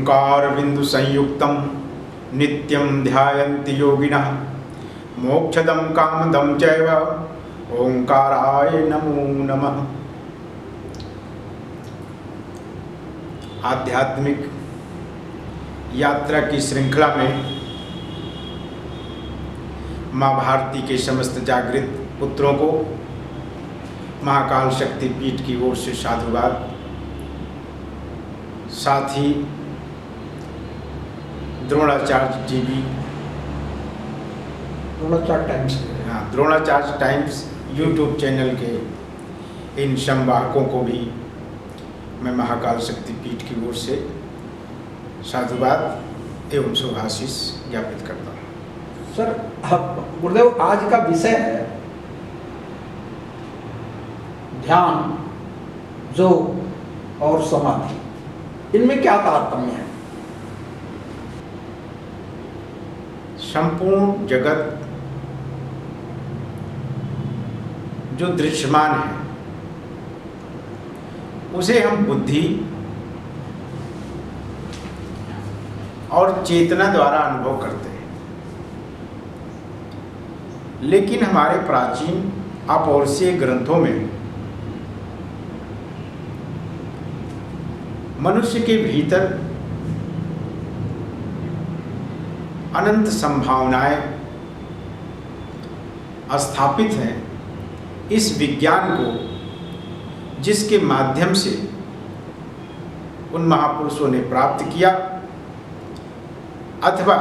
ओंकार बिंदु संयुक्तम नित्यं ध्यायन्ति योगिनः मोक्षदं कामदं चैव ओंकाराय नमो नमः। आध्यात्मिक यात्रा की श्रृंखला में माँ भारती के समस्त जागृत पुत्रों को महाकाल शक्ति पीठ की ओर से साधुवाद। साथ ही Dronacharya TV, Dronacharya Times YouTube channel के इन संवाहकों को भी मैं महाकाल शक्ति पीठ की ओर से साधुवाद एवं शुभाशीष ज्ञापित करता हूँ। सर, गुरुदेव, आज का विषय है ध्यान, योग और समाधि। इनमें क्या तारतम्य है? संपूर्ण जगत जो दृश्यमान है उसे हम बुद्धि और चेतना द्वारा अनुभव करते हैं, लेकिन हमारे प्राचीन अपौरुषीय ग्रंथों में मनुष्य के भीतर अनंत संभावनाएं स्थापित हैं। इस विज्ञान को जिसके माध्यम से उन महापुरुषों ने प्राप्त किया अथवा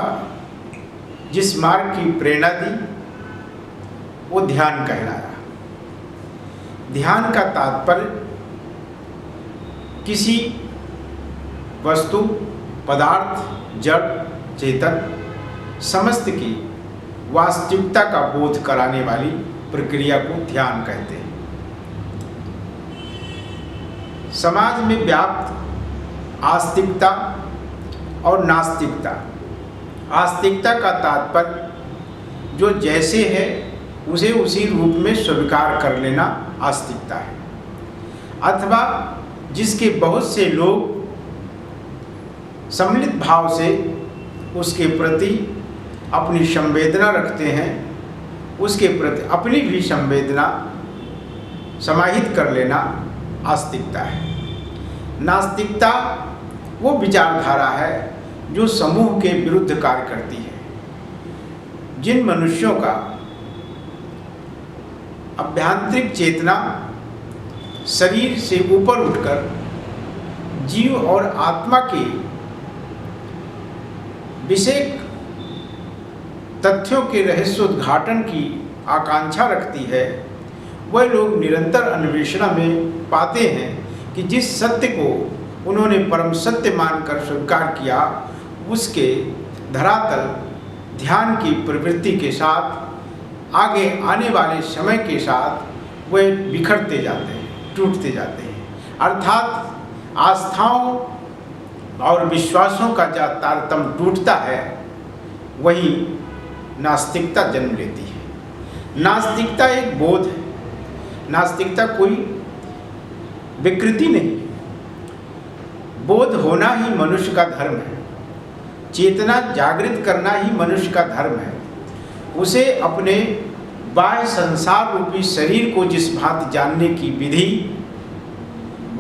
जिस मार्ग की प्रेरणा दी वो ध्यान कहलाया। ध्यान का तात्पर्य किसी वस्तु, पदार्थ, जड़, चेतन समस्त की वास्तविकता का बोध कराने वाली प्रक्रिया को ध्यान कहते हैं। समाज में व्याप्त आस्तिकता और नास्तिकता। आस्तिकता का तात्पर्य जो जैसे है उसे उसी रूप में स्वीकार कर लेना आस्तिकता है, अथवा जिसके बहुत से लोग सम्मिलित भाव से उसके प्रति अपनी संवेदना रखते हैं, उसके प्रति अपनी भी संवेदना समाहित कर लेना आस्तिकता है। नास्तिकता वो विचारधारा है जो समूह के विरुद्ध कार्य करती है। जिन मनुष्यों का आभ्यंतरिक चेतना शरीर से ऊपर उठकर जीव और आत्मा के विषय तथ्यों के रहस्योद्घाटन की आकांक्षा रखती है, वह लोग निरंतर अन्वेषण में पाते हैं कि जिस सत्य को उन्होंने परम सत्य मानकर स्वीकार किया उसके धरातल ध्यान की प्रवृत्ति के साथ आगे आने वाले समय के साथ वह बिखरते जाते हैं, टूटते जाते हैं। अर्थात आस्थाओं और विश्वासों का जहाँ तारतम्य टूटता है वही नास्तिकता जन्म लेती है। नास्तिकता एक बोध है, नास्तिकता कोई विकृति नहीं। बोध होना ही मनुष्य का धर्म है, चेतना जागृत करना ही मनुष्य का धर्म है। उसे अपने बाह्य संसार रूपी शरीर को जिस भांति जानने की विधि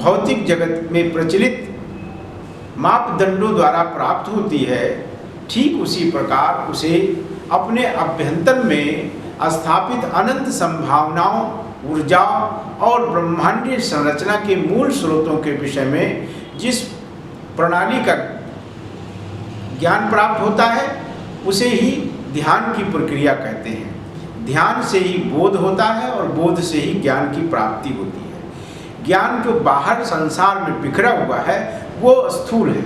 भौतिक जगत में प्रचलित मापदंडों द्वारा प्राप्त होती है, ठीक उसी प्रकार उसे अपने अभ्यंतर में स्थापित अनंत संभावनाओं, ऊर्जा और ब्रह्मांडीय संरचना के मूल स्रोतों के विषय में जिस प्रणाली का ज्ञान प्राप्त होता है उसे ही ध्यान की प्रक्रिया कहते हैं। ध्यान से ही बोध होता है और बोध से ही ज्ञान की प्राप्ति होती है। ज्ञान जो बाहर संसार में बिखरा हुआ है वो स्थूल है,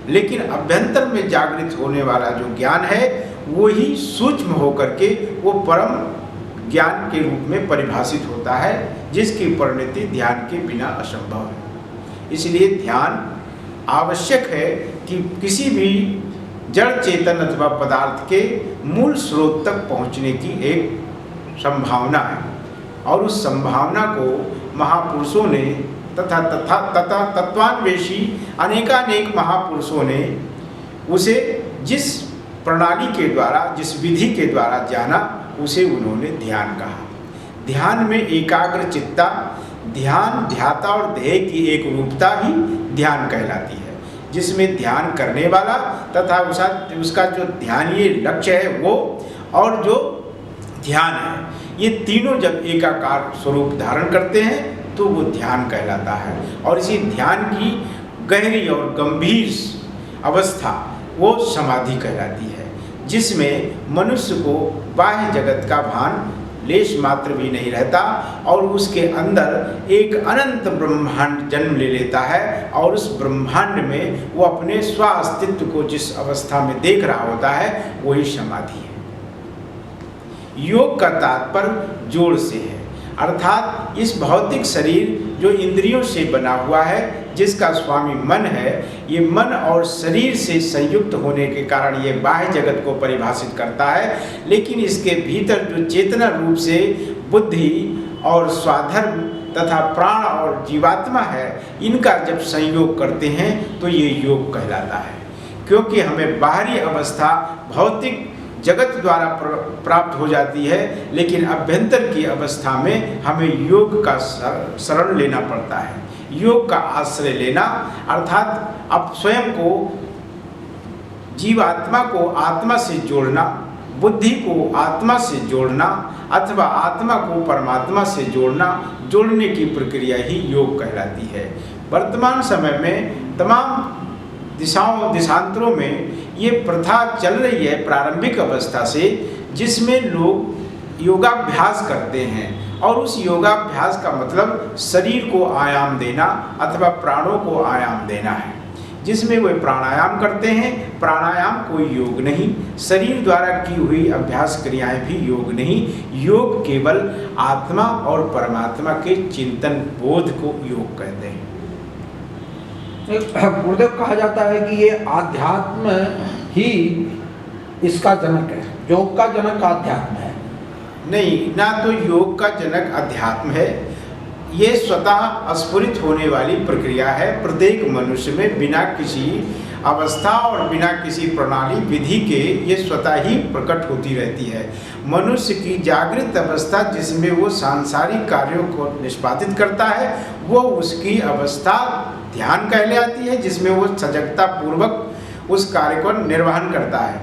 लेकिन अभ्यंतर में जागृत होने वाला जो ज्ञान है वो ही सूक्ष्म होकर के वो परम ज्ञान के रूप में परिभाषित होता है, जिसकी परिणति ध्यान के बिना असंभव है। इसलिए ध्यान आवश्यक है कि किसी भी जड़ चेतन अथवा पदार्थ के मूल स्रोत तक पहुँचने की एक संभावना है, और उस संभावना को महापुरुषों ने तथा तत्वान्वेषी अनेकानेक महापुरुषों ने उसे जिस प्रणाली के द्वारा, जिस विधि के द्वारा जाना, उसे उन्होंने ध्यान कहा। ध्यान में एकाग्र चित्ता, ध्यान, ध्याता और ध्येय की एक रूपता ही ध्यान कहलाती है, जिसमें ध्यान करने वाला तथा उसका जो ध्यानीय लक्ष्य है वो, और जो ध्यान है, ये तीनों जब एकाकार स्वरूप धारण करते हैं तो वो ध्यान कहलाता है। और इसी ध्यान की गहरी और गंभीर अवस्था वो समाधि कहलाती है, जिसमें मनुष्य को बाह्य जगत का भान लेश मात्र भी नहीं रहता और उसके अंदर एक अनंत ब्रह्मांड जन्म ले लेता है, और उस ब्रह्मांड में वो अपने स्व अस्तित्व को जिस अवस्था में देख रहा होता है वही समाधि है। योग का तात्पर्य जोड़ से है, अर्थात इस भौतिक शरीर जो इंद्रियों से बना हुआ है, जिसका स्वामी मन है, ये मन और शरीर से संयुक्त होने के कारण ये बाह्य जगत को परिभाषित करता है, लेकिन इसके भीतर जो चेतना रूप से बुद्धि और स्वाधर्म तथा प्राण और जीवात्मा है, इनका जब संयोग करते हैं तो ये योग कहलाता है। क्योंकि हमें बाहरी अवस्था भौतिक जगत द्वारा प्राप्त हो जाती है, लेकिन अभ्यंतर की अवस्था में हमें योग का शरण लेना पड़ता है, योग का आश्रय लेना, अर्थात अब स्वयं को, जीवात्मा को आत्मा से जोड़ना, बुद्धि को आत्मा से जोड़ना अथवा आत्मा को परमात्मा से जोड़ने की प्रक्रिया ही योग कहलाती है। वर्तमान समय में तमाम दिशांतरों में ये प्रथा चल रही है प्रारंभिक अवस्था से, जिसमें लोग योगाभ्यास करते हैं, और उस योगाभ्यास का मतलब शरीर को आयाम देना अथवा प्राणों को आयाम देना है, जिसमें वे प्राणायाम करते हैं। प्राणायाम कोई योग नहीं, शरीर द्वारा की हुई अभ्यास क्रियाएं भी योग नहीं, योग केवल आत्मा और परमात्मा के चिंतन बोध को योग कहते हैं। गुरुदेव, कहा जाता है कि ये आध्यात्म ही इसका जनक है, योग का जनक आध्यात्म है। नहीं, ना तो योग का जनक अध्यात्म है, ये स्वतः स्फुरित होने वाली प्रक्रिया है। प्रत्येक मनुष्य में बिना किसी अवस्था और बिना किसी प्रणाली विधि के ये स्वतः ही प्रकट होती रहती है। मनुष्य की जागृत अवस्था जिसमें वो सांसारिक कार्यों को निष्पादित करता है, वो उसकी अवस्था ध्यान कहलाती है, जिसमें वो सजगता पूर्वक उस कार्य को निर्वहन करता है।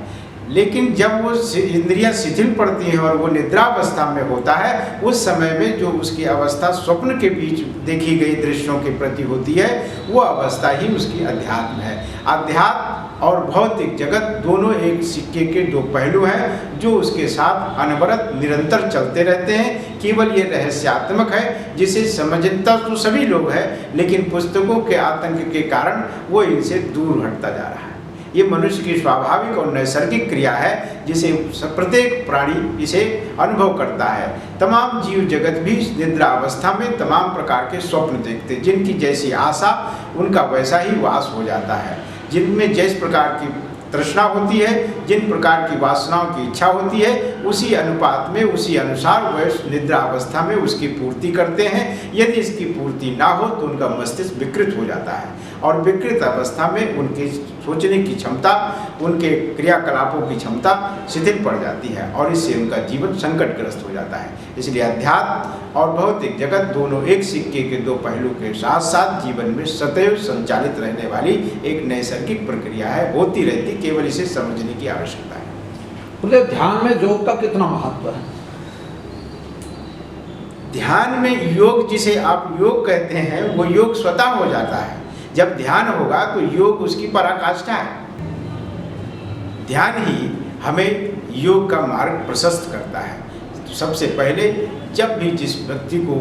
लेकिन जब वो इंद्रियां शिथिल पड़ती हैं और वो निद्रावस्था में होता है, उस समय में जो उसकी अवस्था स्वप्न के बीच देखी गई दृश्यों के प्रति होती है, वो अवस्था ही उसकी अध्यात्म है। अध्यात्म और भौतिक जगत दोनों एक सिक्के के दो पहलू हैं, जो उसके साथ अनवरत निरंतर चलते रहते हैं। केवल ये रहस्यात्मक है, जिसे समझता तो सभी लोग हैं, लेकिन पुस्तकों के आतंक के कारण वो इनसे दूर हटता जा रहा है। ये मनुष्य की स्वाभाविक और नैसर्गिक क्रिया है, जिसे प्रत्येक प्राणी इसे अनुभव करता है। तमाम जीव जगत भी निद्रा अवस्था में तमाम प्रकार के स्वप्न देखते, जिनकी जैसी आशा उनका वैसा ही वास हो जाता है। जिनमें जिस प्रकार की तृष्णा होती है, जिन प्रकार की वासनाओं की इच्छा होती है, उसी अनुपात में, उसी अनुसार वह निद्रा अवस्था में उसकी पूर्ति करते हैं। यदि इसकी पूर्ति ना हो तो उनका मस्तिष्क विकृत हो जाता है, और विकृत अवस्था में उनकी सोचने की क्षमता, उनके क्रियाकलापों की क्षमता शिथिल पड़ जाती है, और इससे उनका जीवन संकटग्रस्त हो जाता है। इसलिए अध्यात्म और भौतिक जगत दोनों एक सिक्के के दो पहलू के साथ साथ जीवन में सदैव संचालित रहने वाली एक नैसर्गिक प्रक्रिया है, होती रहती, केवल इसे समझने की आवश्यकता है। बोले, ध्यान में योग का कितना महत्व है? ध्यान में योग, जिसे आप योग कहते हैं, वो योग स्वतः हो जाता है। जब ध्यान होगा तो योग उसकी पराकाष्ठा है। ध्यान ही हमें योग का मार्ग प्रशस्त करता है। तो सबसे पहले जब भी जिस व्यक्ति को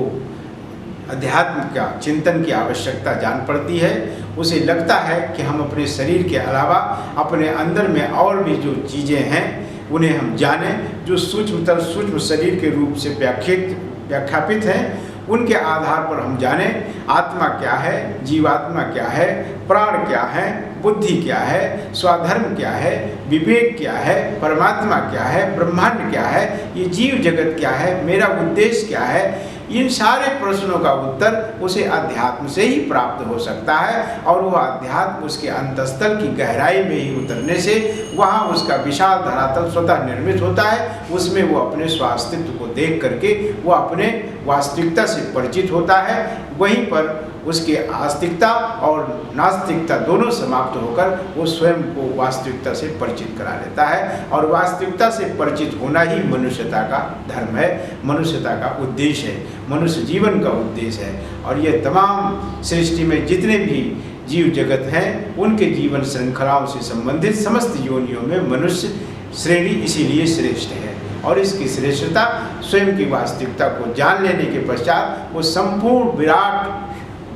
अध्यात्म का चिंतन की आवश्यकता जान पड़ती है, उसे लगता है कि हम अपने शरीर के अलावा अपने अंदर में और भी जो चीज़ें हैं उन्हें हम जानें, जो सूक्ष्मतर सूक्ष्म शरीर के रूप से व्याख्यापित हैं, उनके आधार पर हम जानें आत्मा क्या है, जीवात्मा क्या है, प्राण क्या है, बुद्धि क्या है, स्वाधर्म क्या है, विवेक क्या है, परमात्मा क्या है, ब्रह्मांड क्या है, ये जीव जगत क्या है, मेरा उद्देश्य क्या है। इन सारे प्रश्नों का उत्तर उसे अध्यात्म से ही प्राप्त हो सकता है, और वह अध्यात्म उसके अंतस्थल की गहराई में ही उतरने से वहाँ उसका विशाल धरातल स्वतः निर्मित होता है। उसमें वो अपने स्वास्तित्व को देख करके वो अपने वास्तविकता से परिचित होता है। वहीं पर उसके आस्तिकता और नास्तिकता दोनों समाप्त होकर वो स्वयं को वास्तविकता से परिचित करा लेता है, और वास्तविकता से परिचित होना ही मनुष्यता का धर्म है, मनुष्यता का उद्देश्य है, मनुष्य जीवन का उद्देश्य है। और ये तमाम सृष्टि में जितने भी जीव जगत हैं उनके जीवन श्रृंखलाओं से संबंधित समस्त योनियों में मनुष्य श्रेणी इसीलिए श्रेष्ठ है, और इसकी श्रेष्ठता स्वयं की वास्तविकता को जान लेने के पश्चात वो संपूर्ण विराट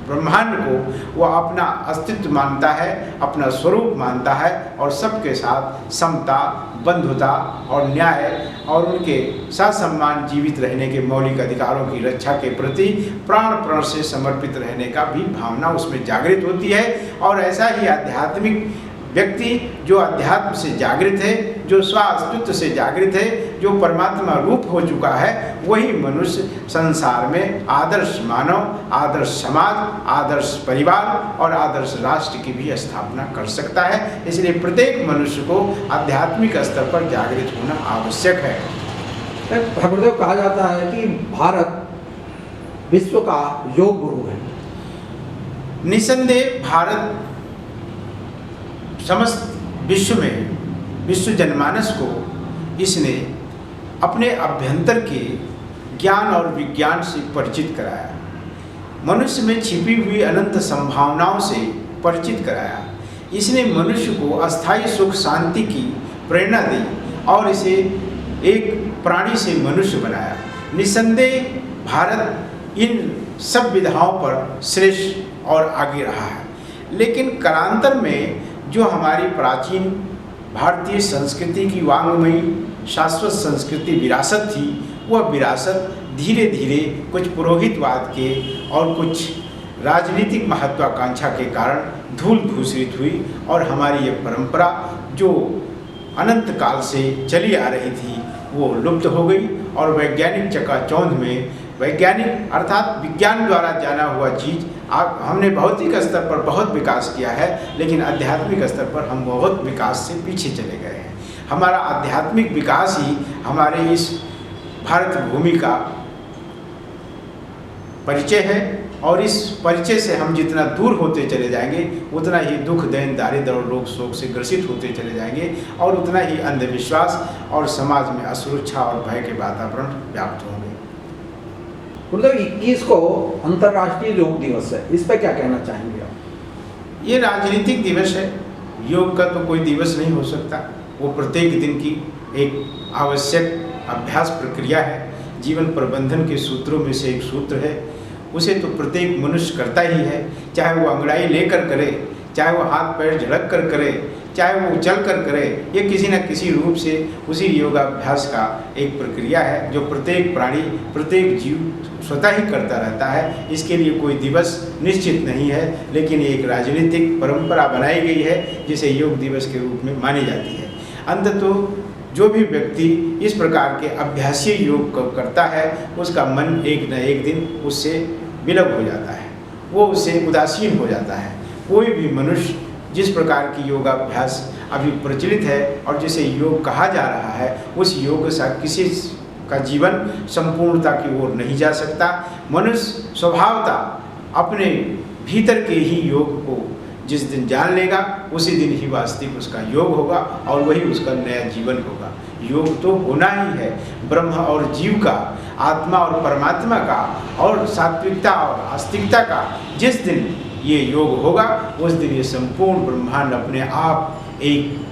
ब्रह्मांड को वह अपना अस्तित्व मानता है, अपना स्वरूप मानता है, और सबके साथ समता, बंधुता और न्याय और उनके ससम्मान जीवित रहने के मौलिक अधिकारों की रक्षा के प्रति प्राण से समर्पित रहने का भी भावना उसमें जागृत होती है। और ऐसा ही आध्यात्मिक व्यक्ति जो अध्यात्म से जागृत है, जो स्व अस्तित्व से जागृत है, जो परमात्मा रूप हो चुका है, वही मनुष्य संसार में आदर्श मानव, आदर्श समाज, आदर्श परिवार और आदर्श राष्ट्र की भी स्थापना कर सकता है। इसलिए प्रत्येक मनुष्य को आध्यात्मिक स्तर पर जागृत होना आवश्यक है। गुरुदेव, कहा जाता है कि भारत विश्व का योग गुरु है। निसंदेह भारत समस्त विश्व में, विश्व जनमानस को इसने अपने अभ्यंतर के ज्ञान और विज्ञान से परिचित कराया, मनुष्य में छिपी हुई अनंत संभावनाओं से परिचित कराया। इसने मनुष्य को अस्थायी सुख शांति की प्रेरणा दी और इसे एक प्राणी से मनुष्य बनाया। निसंदेह भारत इन सब विधाओं पर श्रेष्ठ और आगे रहा है, लेकिन कालांतर में जो हमारी प्राचीन भारतीय संस्कृति की वांग्मयी शाश्वत संस्कृति विरासत थी, वह विरासत धीरे धीरे कुछ पुरोहितवाद के और कुछ राजनीतिक महत्वाकांक्षा के कारण धूल धूसरित हुई, और हमारी ये परंपरा जो अनंत काल से चली आ रही थी वो लुप्त हो गई। और वैज्ञानिक चकाचौंध में, वैज्ञानिक अर्थात विज्ञान द्वारा जाना हुआ चीज़ हमने भौतिक स्तर पर बहुत विकास किया है, लेकिन आध्यात्मिक स्तर पर हम बहुत विकास से पीछे चले गए हैं। हमारा आध्यात्मिक विकास ही हमारे इस भारत भूमि का परिचय है, और इस परिचय से हम जितना दूर होते चले जाएंगे उतना ही दुख, दैन, दारिद्र और रोग शोक से ग्रसित होते चले जाएंगे, और उतना ही अंधविश्वास और समाज में असुरक्षा और भय के वातावरण व्याप्त होंगे। गुरुदेव, 21 को अंतर्राष्ट्रीय योग दिवस है, इस पर क्या कहना चाहेंगे आप? ये राजनीतिक दिवस है, योग का तो कोई दिवस नहीं हो सकता। वो प्रत्येक दिन की एक आवश्यक अभ्यास प्रक्रिया है, जीवन प्रबंधन के सूत्रों में से एक सूत्र है। उसे तो प्रत्येक मनुष्य करता ही है, चाहे वो अंगड़ाई लेकर करे, चाहे वो हाथ पैर झड़क कर करे, चाहे वो उछल कर करे, ये किसी न किसी रूप से उसी योगाभ्यास का एक प्रक्रिया है जो प्रत्येक प्राणी, प्रत्येक जीव स्वतः ही करता रहता है। इसके लिए कोई दिवस निश्चित नहीं है, लेकिन एक राजनीतिक परंपरा बनाई गई है जिसे योग दिवस के रूप में मानी जाती है। अंततः जो भी व्यक्ति इस प्रकार के अभ्यासीय योग को करता है उसका मन एक न एक दिन उससे विलग हो जाता है, वो उससे उदासीन हो जाता है। कोई भी मनुष्य जिस प्रकार की योगाभ्यास अभी प्रचलित है और जिसे योग कहा जा रहा है, उस योग से किसी का जीवन संपूर्णता की ओर नहीं जा सकता। मनुष्य स्वभावतः अपने भीतर के ही योग को जिस दिन जान लेगा उसी दिन ही वास्तविक उसका योग होगा और वही उसका नया जीवन होगा। योग तो होना ही है, ब्रह्म और जीव का, आत्मा और परमात्मा का और सात्विकता और आस्तिकता का। जिस दिन ये योग होगा उस दिन ये संपूर्ण ब्रह्मांड अपने आप एक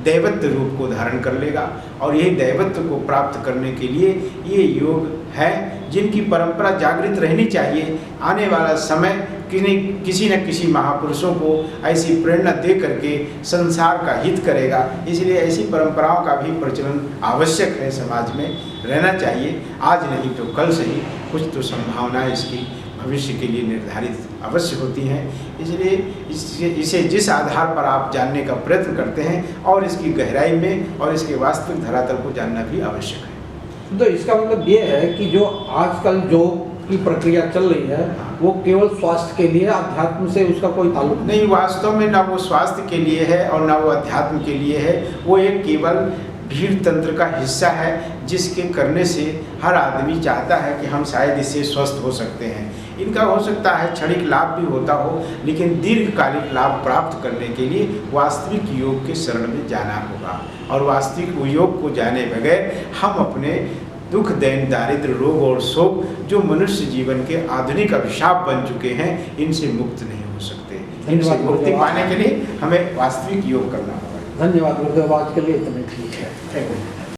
दैवत्व रूप को धारण कर लेगा, और यही दैवत्व को प्राप्त करने के लिए ये योग है जिनकी परंपरा जागृत रहनी चाहिए। आने वाला समय किसी न किसी महापुरुषों को ऐसी प्रेरणा दे करके संसार का हित करेगा। इसलिए ऐसी परंपराओं का भी प्रचलन आवश्यक है, समाज में रहना चाहिए। आज नहीं तो कल से ही कुछ तो संभावनाएं इसकी भविष्य के लिए निर्धारित अवश्य होती हैं। इसलिए इसे जिस आधार पर आप जानने का प्रयत्न करते हैं और इसकी गहराई में और इसके वास्तविक धरातल को जानना भी आवश्यक है। तो इसका मतलब ये है कि जो आजकल योग की प्रक्रिया चल रही है वो केवल स्वास्थ्य के लिए, अध्यात्म से उसका कोई ताल्लुक नहीं, वास्तव में ना वो स्वास्थ्य के लिए है और ना वो अध्यात्म के लिए है। वो एक केवल भीड़ तंत्र का हिस्सा है जिसके करने से हर आदमी चाहता है कि हम शायद इससे स्वस्थ हो सकते हैं। इनका हो सकता है क्षणिक लाभ भी होता हो, लेकिन दीर्घकालिक लाभ प्राप्त करने के लिए वास्तविक योग के शरण में जाना होगा। और वास्तविक योग को जाने बगैर हम अपने दुख, दैन, दारिद्र्य, रोग और शोक जो मनुष्य जीवन के आधुनिक अभिशाप बन चुके हैं, इनसे मुक्त नहीं हो सकते। इनसे मुक्ति पाने के लिए हमें वास्तविक योग करना होगा। धन्यवाद गुरुदेव, आज के लिए इतने ठीक है। Thank you.